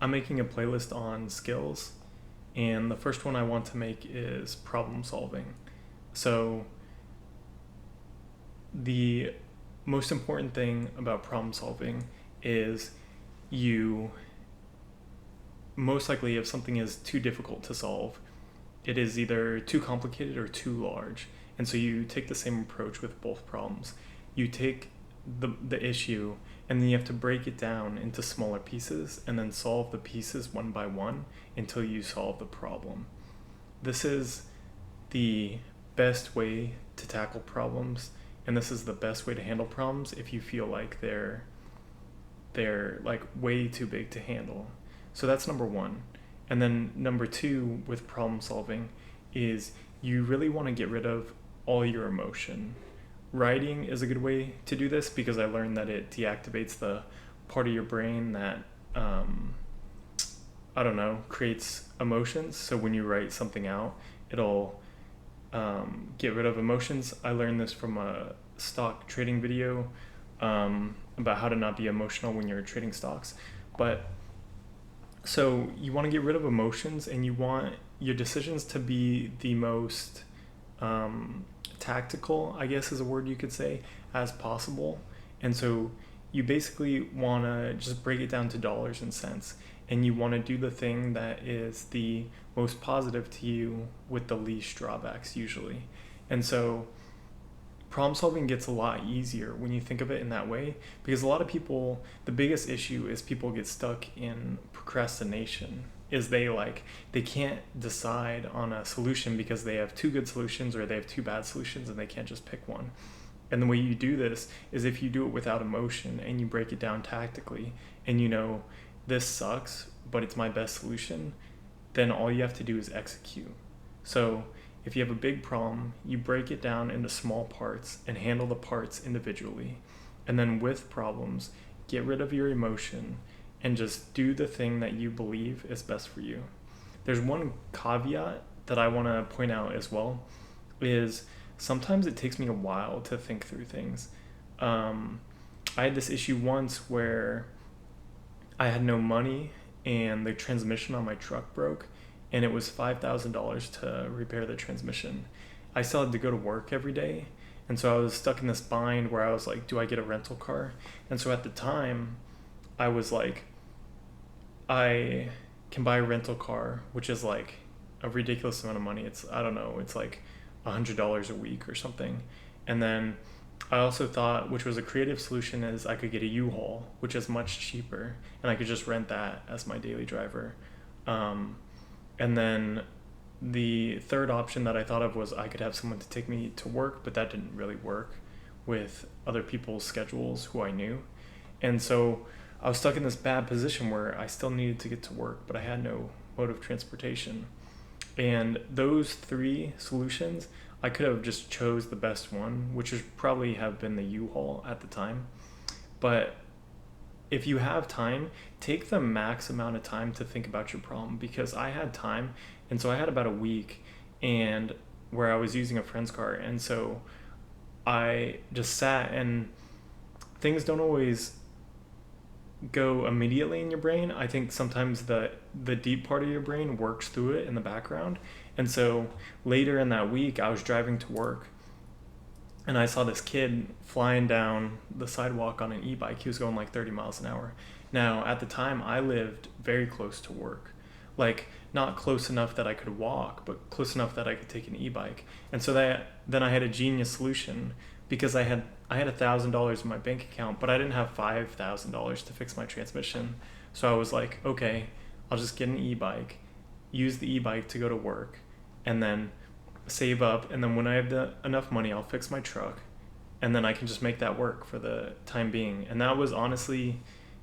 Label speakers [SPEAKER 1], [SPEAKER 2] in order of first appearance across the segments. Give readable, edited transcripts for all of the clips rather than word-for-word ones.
[SPEAKER 1] I'm making a playlist on skills, and the first one I want to make is problem solving. So, the most important thing about problem solving is you most likely, if something is too difficult to solve, it is either too complicated or too large. And so you take the same approach with both problems. You take the issue and then you have to break it down into smaller pieces and then solve the pieces one by one until you solve the problem. This is the best way to tackle problems, and this is the best way to handle problems if you feel like they're like way too big to handle. So that's number one. And then number two with problem solving is you really want to get rid of all your emotion. Writing is a good way to do this because I learned that it deactivates the part of your brain that, I don't know, creates emotions. So when you write something out, it'll get rid of emotions. I learned this from a stock trading video about how to not be emotional when you're trading stocks. But so you want to get rid of emotions and you want your decisions to be the most tactical, I guess is a word you could say, as possible. And so you basically want to just break it down to dollars and cents. And you want to do the thing that is the most positive to you with the least drawbacks usually. And so problem solving gets a lot easier when you think of it in that way, because a lot of people, the biggest issue is people get stuck in procrastination, is they can't decide on a solution because they have two good solutions or they have two bad solutions and they can't just pick one. And the way you do this is if you do it without emotion and you break it down tactically and you know this sucks but it's my best solution, then all you have to do is execute. So if you have a big problem, you break it down into small parts and handle the parts individually. And then with problems, get rid of your emotion and just do the thing that you believe is best for you. There's one caveat that I want to point out as well, is sometimes it takes me a while to think through things. I had this issue once where I had no money and the transmission on my truck broke, and it was $5,000 to repair the transmission. I still had to go to work every day, and so I was stuck in this bind where I was like, do I get a rental car? And so at the time, I was like, I can buy a rental car, which is like a ridiculous amount of money. It's, I don't know, it's like $100 a week or something. And then I also thought, which was a creative solution, is I could get a U-Haul, which is much cheaper, and I could just rent that as my daily driver. And then the third option that I thought of was I could have someone to take me to work, but that didn't really work with other people's schedules who I knew. And so I was stuck in this bad position where I still needed to get to work, but I had no mode of transportation. And those three solutions, I could have just chose the best one, which would probably have been the U-Haul at the time. But if you have time, take the max amount of time to think about your problem, because I had time, and so I had about a week and where I was using a friend's car, and so I just sat, and things don't always go immediately in your brain. I think sometimes the deep part of your brain works through it in the background. And so later in that week I was driving to work and I saw this kid flying down the sidewalk on an e-bike. He was going like 30 miles an hour. Now, at the time, I lived very close to work. Like, not close enough that I could walk, but close enough that I could take an e-bike. And so then I had a genius solution, because I had $1,000 in my bank account, but I didn't have $5,000 to fix my transmission. So I was like, okay, I'll just get an e-bike, use the e-bike to go to work, and then save up, and then when I have enough money, I'll fix my truck, and then I can just make that work for the time being. And that was honestly,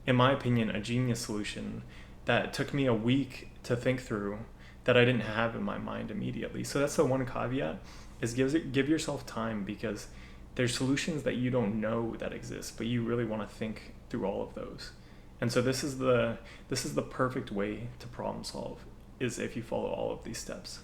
[SPEAKER 1] in my opinion, a genius solution that took me a week to think through, that I didn't have in my mind immediately. So that's the one caveat, is give yourself time, because there's solutions that you don't know that exist, but you really want to think through all of those. And so this is the perfect way to problem solve, is if you follow all of these steps.